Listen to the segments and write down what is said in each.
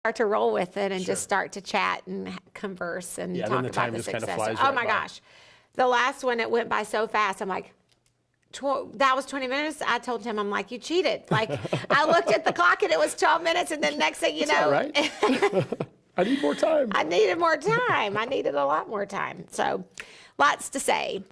start to roll with it and Sure. just start to chat and converse and Yeah, talk then the about time the just kind of success. flies Oh right my by. gosh. The last one, it went by so fast. I'm like, that was 20 minutes. I told him, I'm like, you cheated. Like, I looked at the clock and it was 12 minutes. And then next thing you know, All right. I need more time. I needed more time. I needed a lot more time. So lots to say.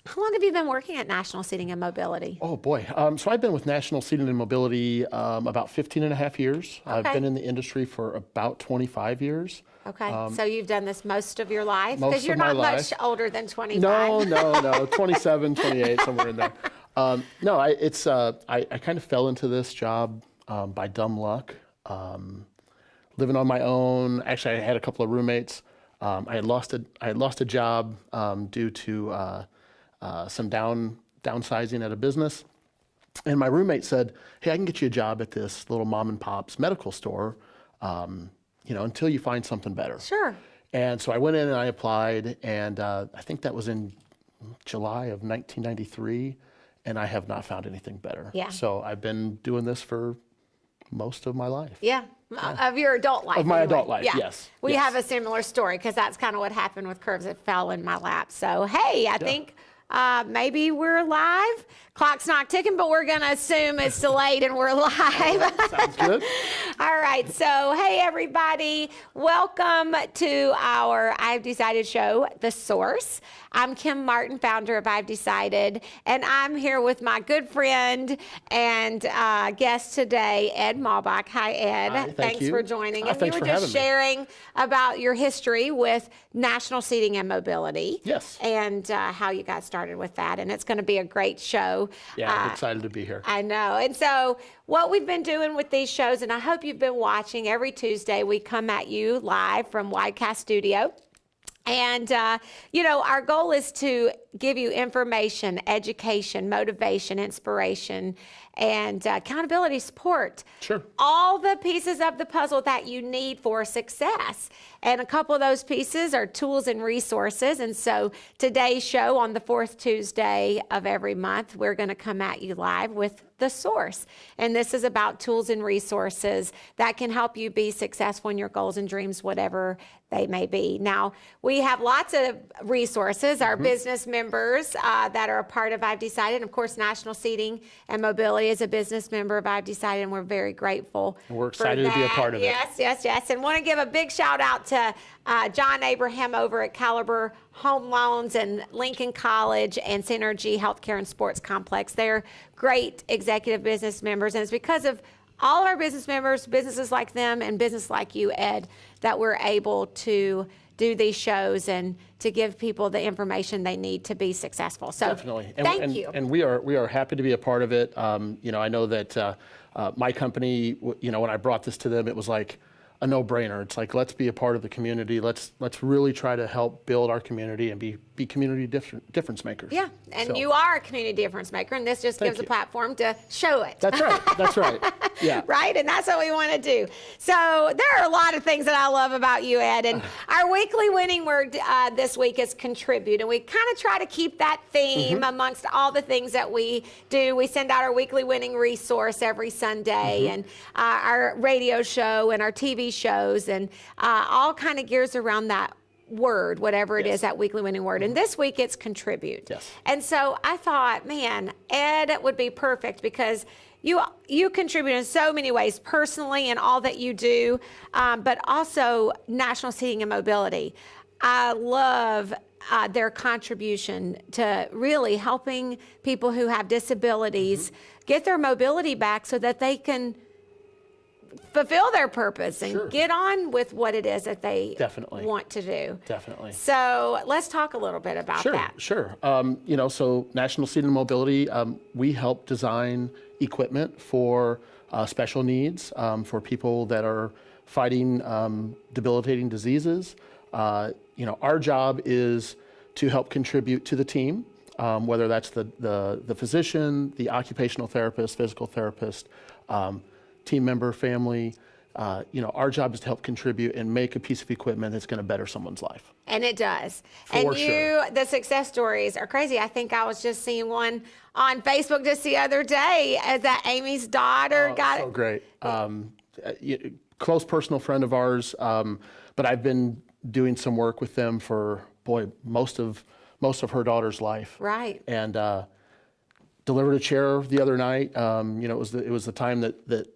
How long have you been working at National Seating and Mobility? Oh boy. So I've been with National Seating and Mobility about 15 and a half years. I've Okay. been in the industry for about 25 years. Okay. So you've done this most of your life? Most Because you're of my not life. much older than 25. No, 27, 28, somewhere in there. No, I kind of fell into this job by dumb luck. Living on my own. Actually, I had a couple of roommates. I had lost a job due to some downsizing at a business. And my roommate said, hey, I can get you a job at this little mom and pop's medical store, until you find something better. Sure. And so I went in and I applied, and I think that was in July of 1993, and I have not found anything better. Yeah. So I've been doing this for most of my life. Yeah. Of your adult life. Of my anyway. adult life, Yeah. yes. We Yes. have a similar story because that's kind of what happened with Curves. It fell in my lap. So, hey, I think maybe we're live. Clock's not ticking, but we're going to assume it's delayed and we're live. Sounds good. All right. So, hey, everybody. Welcome to our I've Decided show, The Source. I'm Kim Martin, founder of I've Decided, and I'm here with my good friend and guest today, Ed Maubach. Hi, Ed. Hi, thanks you. For joining. And thanks you were for just having me. sharing about your history with National Seating and Mobility. Yes. And how you got started with that. And it's going to be a great show. Yeah, I'm excited to be here. I know. And so what we've been doing with these shows, and I hope you've been watching, every Tuesday we come at you live from Widecast Studio. And, our goal is to give you information, education, motivation, inspiration, and accountability support. Sure. All the pieces of the puzzle that you need for success. And a couple of those pieces are tools and resources. And so today's show on the fourth Tuesday of every month, we're going to come at you live with The Source. And this is about tools and resources that can help you be successful in your goals and dreams, whatever they may be. Now, we have lots of resources. Our business members that are a part of I've Decided, and of course, National Seating and Mobility is a business member of I've Decided, and we're very grateful. And we're excited to be a part of it. Yes. And want to give a big shout out to John Abraham over at Caliber Home Loans and Lincoln College and Synergy Healthcare and Sports Complex. They're great executive business members, and it's because of all our business members, businesses like them, and business like you, Ed, that we're able to do these shows and to give people the information they need to be successful. So Definitely. thank you. And we are happy to be a part of it. I know that my company, when I brought this to them, it was like a no-brainer. It's like, let's be a part of the community. Let's really try to help build our community and be community difference makers. Yeah, and So, you are a community difference maker, and this just gives a you. platform to show it. That's right. Yeah. Right? And that's what we want to do. So there are a lot of things that I love about you, Ed. And our weekly winning word this week is contribute. And we kind of try to keep that theme amongst all the things that we do. We send out our weekly winning resource every Sunday, and our radio show and our TV shows, and all kind of gears around that word, whatever it is, that weekly winning word. And this week it's contribute. Yes. And so I thought, man, Ed would be perfect because you contribute in so many ways, personally and all that you do, but also National Seating and Mobility. I love their contribution to really helping people who have disabilities get their mobility back so that they can fulfill their purpose and get on with what it is that they want to do. Definitely. So let's talk a little bit about that. Sure. So National Seating and Mobility, we help design equipment for special needs, for people that are fighting debilitating diseases. Our job is to help contribute to the team, whether that's the physician, the occupational therapist, physical therapist, team member, family. Our job is to help contribute and make a piece of equipment that's going to better someone's life. And it does. For sure. The success stories are crazy. I think I was just seeing one on Facebook just the other day that Amy's daughter got so it. great. close personal friend of ours, but I've been doing some work with them for, most of her daughter's life. Right. And delivered a chair the other night. It was the time that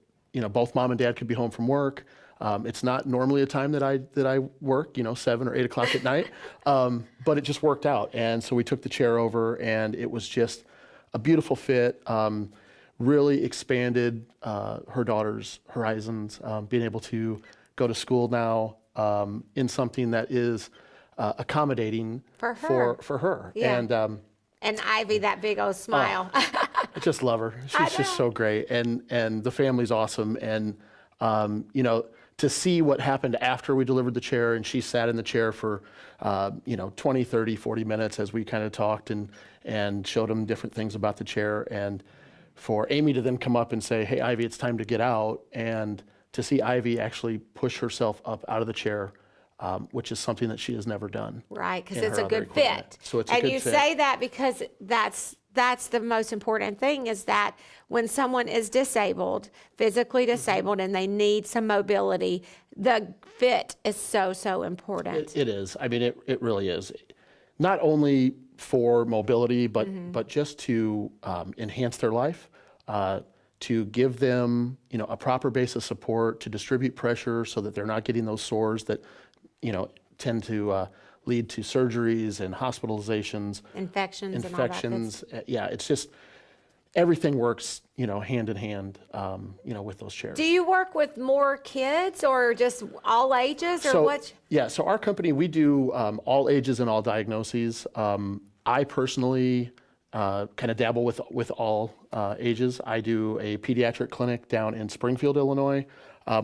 both mom and dad could be home from work. It's not normally a time that I work, 7 or 8 o'clock at night, but it just worked out. And so we took the chair over, and it was just a beautiful fit. Really expanded her daughter's horizons, being able to go to school now in something that is accommodating For her. for her. Yeah. And And Ivy, that big old smile. I just love her. She's just so great, and the family's awesome. And to see what happened after we delivered the chair, and she sat in the chair for 20, 30, 40 minutes as we kind of talked and showed them different things about the chair. And for Amy to then come up and say, "Hey, Ivy, it's time to get out," and to see Ivy actually push herself up out of the chair, which is something that she has never done. Right, because in it's her a other good equipment. fit. So it's a and good you fit. say that because that's the most important thing, is that when someone is disabled, physically disabled, and they need some mobility, the fit is so important. It is. I mean, it really is. Not only for mobility, but just to enhance their life, to give them a proper base of support, to distribute pressure so that they're not getting those sores that tend to lead to surgeries and hospitalizations, Infections and all that. Yeah, it's just everything works hand in hand with those chairs. Do you work with more kids or just all ages, or what? Yeah, so our company, we do all ages and all diagnoses. I personally kind of dabble with all ages. I do a pediatric clinic down in Springfield, Illinois.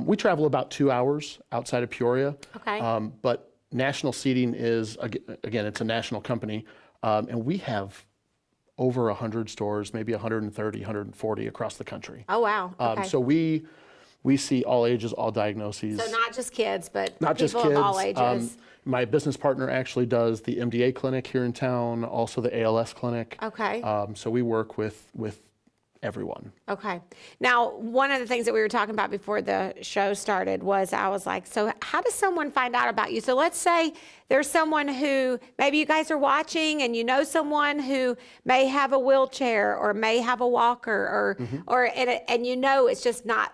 We travel about 2 hours outside of Peoria. Okay. But National Seating is, again, it's a national company, and we have over 100 stores, maybe 130, 140 across the country. Oh, wow. Okay. So we see all ages, all diagnoses. So not just kids, but Not just people kids. of all ages. My business partner actually does the MDA clinic here in town, also the ALS clinic. Okay. So we work with everyone. Okay. Now, one of the things that we were talking about before the show started was, I was like, so how does someone find out about you? So let's say there's someone who, maybe you guys are watching and you know someone who may have a wheelchair or may have a walker and it's just not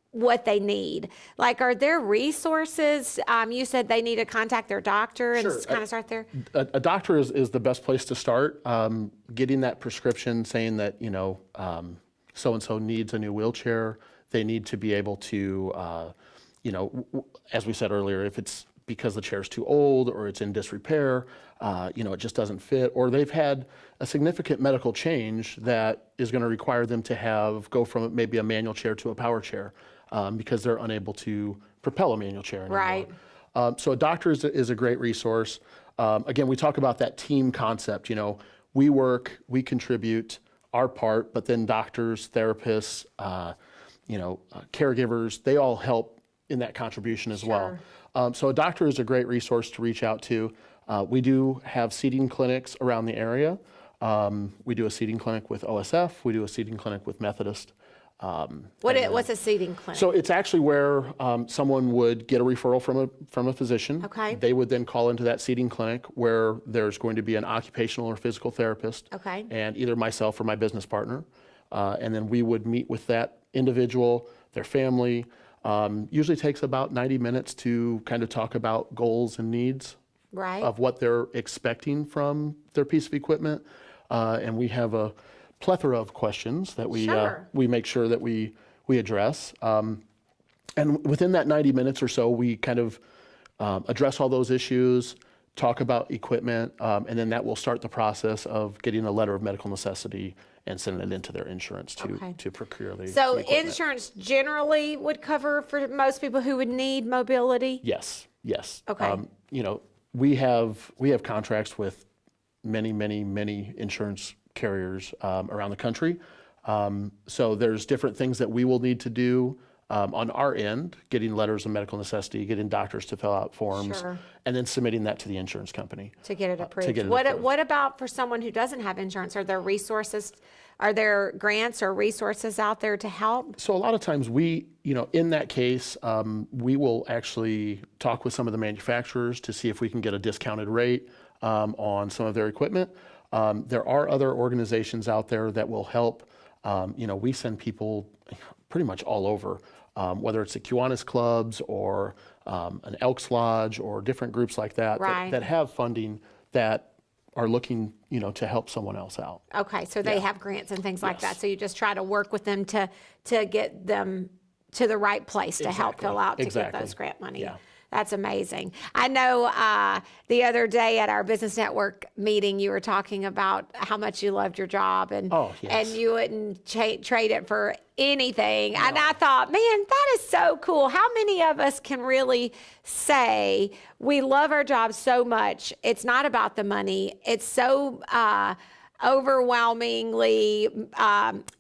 what they need. Like, are there resources? You said they need to contact their doctor and Sure. just kind of start there? A doctor is the best place to start. Getting that prescription saying that, so-and-so needs a new wheelchair. They need to be able to, as we said earlier, if it's because the chair's too old or it's in disrepair, it just doesn't fit, or they've had a significant medical change that is going to require them to go from maybe a manual chair to a power chair because they're unable to propel a manual chair anymore. Right. So a doctor is a great resource. Again, we talk about that team concept. We contribute our part, but then doctors, therapists, caregivers, they all help in that contribution as well. So a doctor is a great resource to reach out to. We do have seating clinics around the area. We do a seating clinic with OSF. We do a seating clinic with Methodist. What's a seating clinic? So it's actually where someone would get a referral from a physician. Okay. They would then call into that seating clinic where there's going to be an occupational or physical therapist. Okay. And either myself or my business partner. And then we would meet with that individual, their family. Usually takes about 90 minutes to kind of talk about goals and needs Right. of what they're expecting from their piece of equipment. And we have a plethora of questions that we make sure that we address. And within that 90 minutes or so, we kind of address all those issues, talk about equipment, and then that will start the process of getting a letter of medical necessity and sending it into their insurance to procure the So equipment. insurance generally would cover for most people who would need mobility? Yes. Okay. We have contracts with many insurance carriers around the country. So there's different things that we will need to do on our end, getting letters of medical necessity, getting doctors to fill out forms, Sure. and then submitting that to the insurance company. To get it approved. get it What approved. what about for someone who doesn't have insurance? Are there resources? Are there grants or resources out there to help? So a lot of times in that case, we will actually talk with some of the manufacturers to see if we can get a discounted rate on some of their equipment. There are other organizations out there that will help. We send people pretty much all over, whether it's the Kiwanis clubs or an Elks Lodge or different groups like that, Right. that have funding that are looking, to help someone else out. Okay, so they have grants and things like that. Yes. So you just try to work with them to get them to the right place to help Exactly. fill out to get Exactly. those grant money. Yeah. That's amazing. I know the other day at our Business Network meeting, you were talking about how much you loved your job and yes. you wouldn't trade it for anything. And I thought, man, that is so cool. How many of us can really say we love our job so much? It's not about the money. It's so overwhelmingly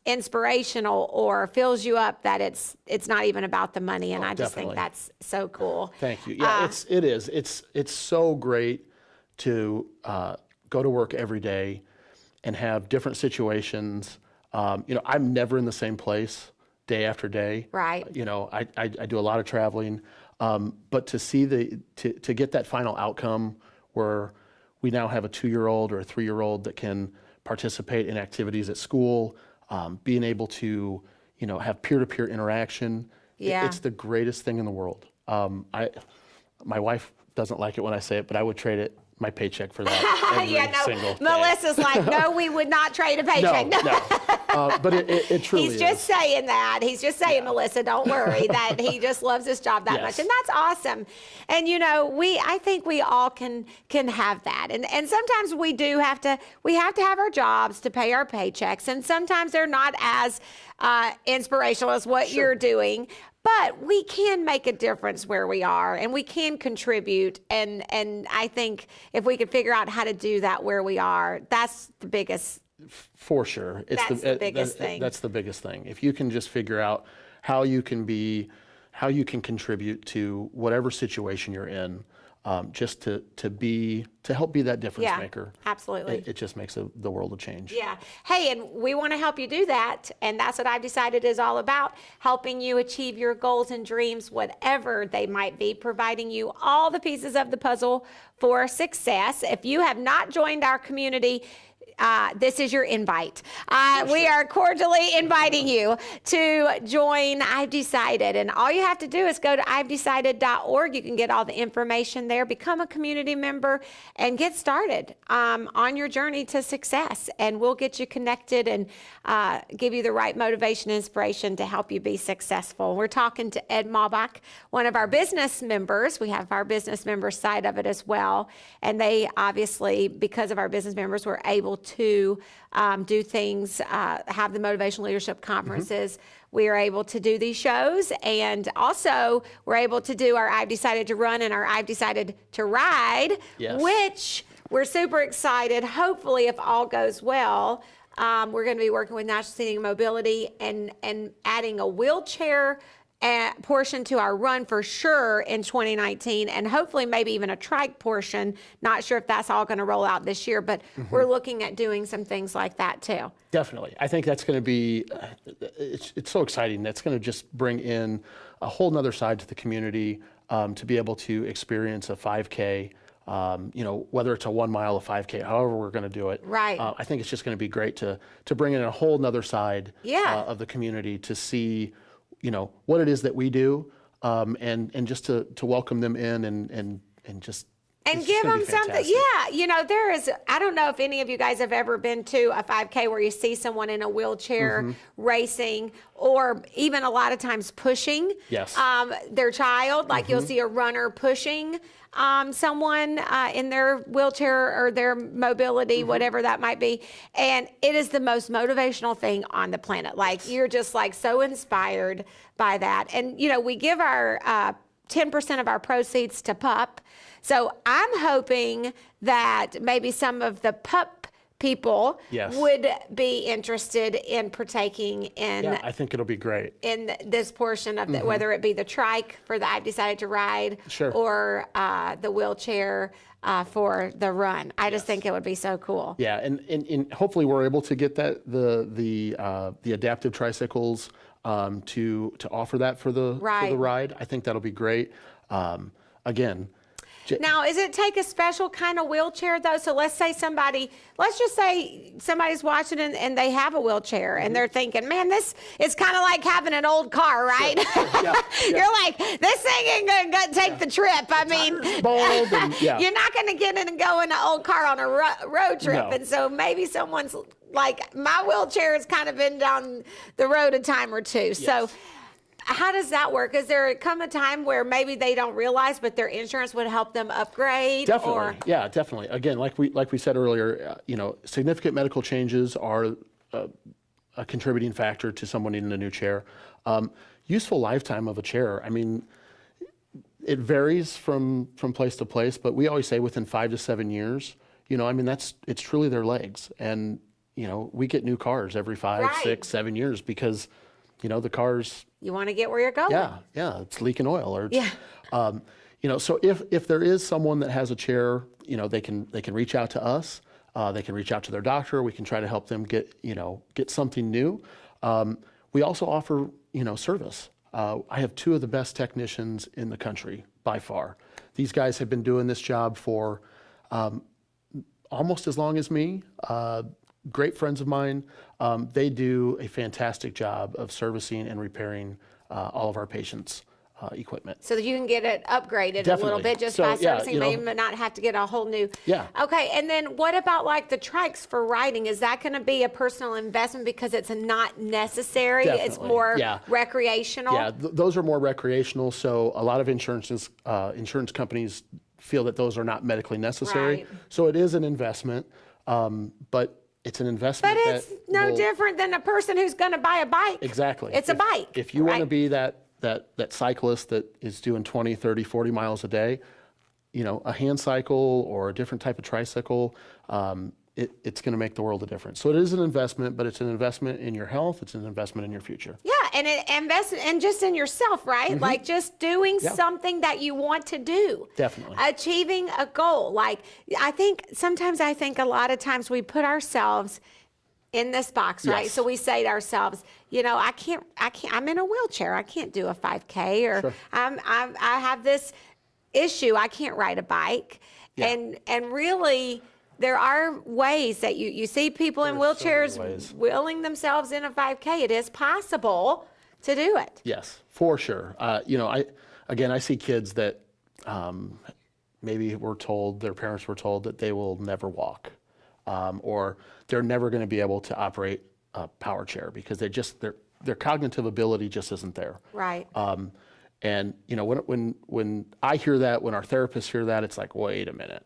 inspirational or fills you up that it's not even about the money, and I just think definitely. that's so cool. Thank you. Yeah, it is. It's so great to go to work every day and have different situations. I'm never in the same place day after day. Right. I do a lot of traveling, but to see to get that final outcome where we now have a 2-year-old or a 3-year-old that can participate in activities at school, being able to, have peer-to-peer interaction. Yeah. It's the greatest thing in the world. My wife doesn't like it when I say it, but I would trade my paycheck for that every single day. Melissa's like, no, we would not trade a paycheck. No. But it truly He's just saying that. He's just saying, Melissa, don't worry, that he just loves his job that much. Yes. And that's awesome. And, I think we all can have that. And sometimes we have to have our jobs to pay our paychecks. And sometimes they're not as inspirational as what you're doing. But we can make a difference where we are, and we can contribute. And I think if we could figure out how to do that where we are, that's the biggest. For sure. That's the biggest thing. That's the biggest thing. If you can just figure out how you can contribute to whatever situation you're in, just to help be that difference maker. Absolutely. It just makes the world of change. Yeah. Hey, and we want to help you do that. And that's what I've decided is all about, helping you achieve your goals and dreams, whatever they might be, providing you all the pieces of the puzzle for success. If you have not joined our community, this is your invite. We are cordially inviting you to join I've Decided. And all you have to do is go to I'veDecided.org. You can get all the information there, become a community member, and get started on your journey to success. And we'll get you connected and give you the right motivation and inspiration to help you be successful. We're talking to Ed Maubach, one of our business members. We have our business member side of it as well. And they obviously, because of our business members, were able to do things, have the motivational leadership conferences. We are able to do these shows, and also we're able to do our I've Decided to Run and our I've Decided to Ride, which we're super excited. Hopefully, if all goes well, we're going to be working with National Seating and Mobility and adding a wheelchair portion to our run for sure in 2019, and hopefully maybe even a trike portion. Not sure if that's all going to roll out this year, but we're looking at doing some things like that too. Definitely. I think that's going to be, it's so exciting. That's going to just bring in a whole nother side to the community, to be able to experience a 5K, whether it's a 1 mile, a 5K, however we're going to do it. Right. I think it's just going to be great to bring in a whole nother side of the community to see, what it is that we do, and just to welcome them in and just. And give them something. Yeah. There is, I don't know if any of you guys have ever been to a 5K where you see someone in a wheelchair racing, or even a lot of times pushing their child. Like you'll see a runner pushing someone in their wheelchair or their mobility, whatever that might be. And it is the most motivational thing on the planet. Like you're just like so inspired by that. And, we give our 10% of our proceeds to PUP. So I'm hoping that maybe some of the PUP people Yes. would be interested in partaking in Yeah, I think it'll be great. this portion of the, whether it be the trike for the I've decided to ride, Sure. or the wheelchair for the run. I just think it would be so cool. Yeah, and hopefully we're able to get that the adaptive tricycles to offer that for the ride. I think that'll be great. Again. Now, is it take a special kind of wheelchair though? So let's just say somebody's watching and they have a wheelchair and they're thinking, man, this is kind of like having an old car, right? Sure. Yeah. You're like, this thing ain't gonna take the trip. I mean, you're not gonna get in and go in an old car on a road trip. No. And so maybe someone's like, my wheelchair has kind of been down the road a time or two. Yes. So how does that work? Is there come a time where maybe they don't realize, but their insurance would help them upgrade? Definitely, yeah, definitely. Again, like we said earlier, significant medical changes are a contributing factor to someone needing a new chair. Useful lifetime of a chair, I mean, it varies from place to place, but we always say within 5 to 7 years. It's truly their legs, and we get new cars every 5, 6, 7 years because the cars. You want to get where you're going. Yeah, it's leaking oil, or so if there is someone that has a chair, they can reach out to us. They can reach out to their doctor. We can try to help them get something new. We also offer service. I have 2 of the best technicians in the country by far. These guys have been doing this job for almost as long as me. Great friends of mine. They do a fantastic job of servicing and repairing all of our patients' equipment. So that you can get it upgraded Definitely. a little bit just by servicing. They may not have to get a whole new. Yeah. Okay, and then what about like the trikes for riding? Is that going to be a personal investment because it's not necessary? Definitely. It's more recreational? Yeah, those are more recreational. So a lot of insurance companies feel that those are not medically necessary. Right. So it is an investment, but it's an investment. But it's no different than a person who's going to buy a bike. Exactly. It's a bike. If you want to be that cyclist that is doing 20, 30, 40 miles a day, a hand cycle or a different type of tricycle, it's going to make the world a difference. So it is an investment, but it's an investment in your health. It's an investment in your future. Yeah, and invest and just in yourself, right? Mm-hmm. Like just doing something that you want to do. Definitely. Achieving a goal. Like I think a lot of times we put ourselves in this box, right? Yes. So we say to ourselves, I can't, I'm in a wheelchair. I can't do a 5K, or Sure. I have this issue. I can't ride a bike. Yeah. And really, there are ways that you see people in wheelchairs wheeling themselves in a 5K. It is possible to do it. Yes, for sure. I see kids that maybe their parents were told that they will never walk, or they're never going to be able to operate a power chair because their cognitive ability just isn't there. Right. And when I hear that, when our therapists hear that, it's like, wait a minute,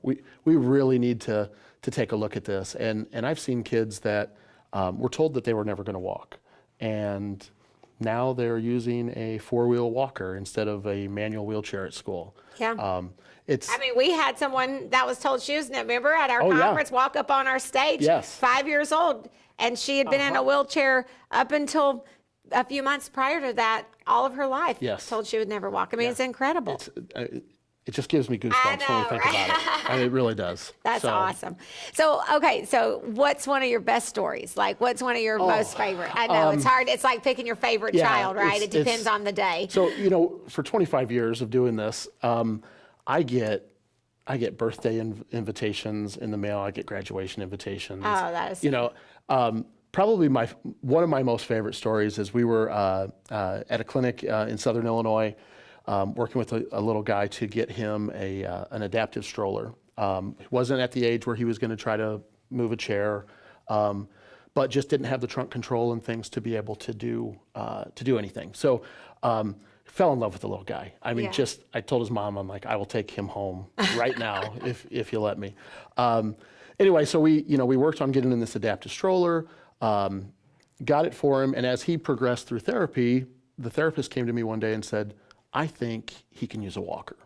we really need to take a look at this. And I've seen kids that were told that they were never going to walk, and now they're using a 4-wheel walker instead of a manual wheelchair at school. Yeah. We had someone that was told she was, remember at our conference, walk up on our stage, Yes. 5 years old, and she had been in a wheelchair up until a few months prior to that, all of her life. Yes. Told she would never walk. It's incredible. It just gives me goosebumps when we think about it. I mean, it really does. That's awesome. So what's one of your best stories? Like, what's one of your most favorite? I know it's hard. It's like picking your favorite child, right? It depends on the day. So, for 25 years of doing this, I get birthday invitations in the mail. I get graduation invitations. Oh, that is probably one of my most favorite stories is we were at a clinic in Southern Illinois, working with a little guy to get him an adaptive stroller. He wasn't at the age where he was going to try to move a chair, but just didn't have the trunk control and things to be able to do anything. So fell in love with the little guy. I told his mom, I'm like, I will take him home right now if you let me. Anyway, so we worked on getting in this adaptive stroller, got it for him, and as he progressed through therapy, the therapist came to me one day and said, I think he can use a walker.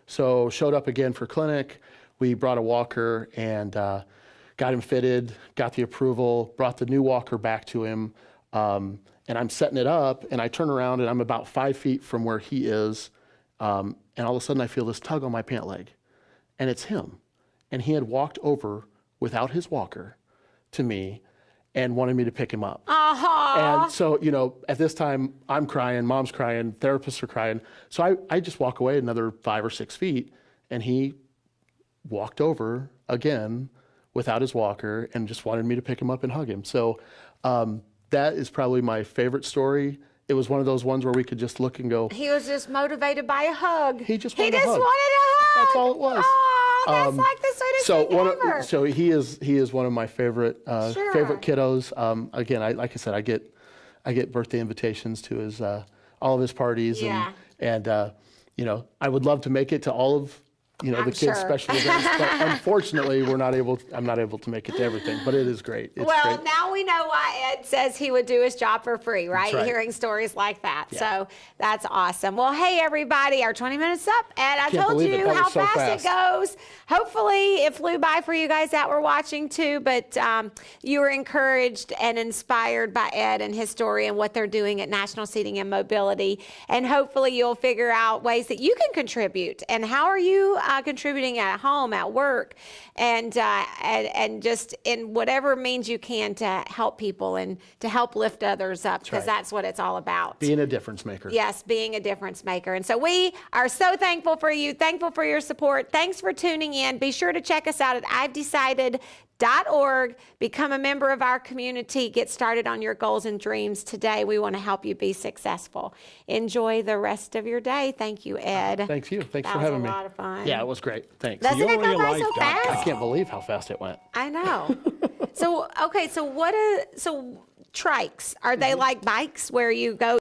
So showed up again for clinic. We brought a walker and got got him fitted, got the approval, brought the new walker back to him, and I'm setting it up, and I turn around, and I'm about 5 feet from where he is, and all of a sudden I feel this tug on my pant leg, and it's him. And he had walked over without his walker to me and wanted me to pick him up. And so, at this time, I'm crying, mom's crying, therapists are crying. So I just walk away another 5 or 6 feet, and he walked over again without his walker and just wanted me to pick him up and hug him. So that is probably my favorite story. It was one of those ones where we could just look and go. He was just motivated by a hug. He just wanted a hug. wanted a hug. That's all it was. Oh, that's like the sweetest thing ever. So he is one of my favorite favorite kiddos. Again, like I said, I get birthday invitations to his all of his parties, and I would love to make it to all of the kids' special events, but unfortunately, I'm not able to make it to everything. But it is great. It's great. Now we know why Ed says he would do his job for free, right? Hearing stories like that. Yeah. So that's awesome. Well, hey everybody, our 20 minutes up, Ed. I told you how fast it goes. Hopefully, it flew by for you guys that were watching too. But you were encouraged and inspired by Ed and his story and what they're doing at National Seating and Mobility. And hopefully, you'll figure out ways that you can contribute. And how are you contributing at home, at work, and just in whatever means you can to help people and to help lift others up, because that's what it's all about. Being a difference maker. Yes, being a difference maker. And so we are so thankful for you, thankful for your support. Thanks for tuning in. Be sure to check us out at I'veDecided.org. Become a member of our community. Get started on your goals and dreams today. We want to help you be successful. Enjoy the rest of your day. Thank you, Ed. Thanks you. Thanks for having me. That was a lot of fun. Yeah, it was great. Thanks. Doesn't it go by so fast? I can't believe how fast it went. I know. So trikes, are they like bikes where you go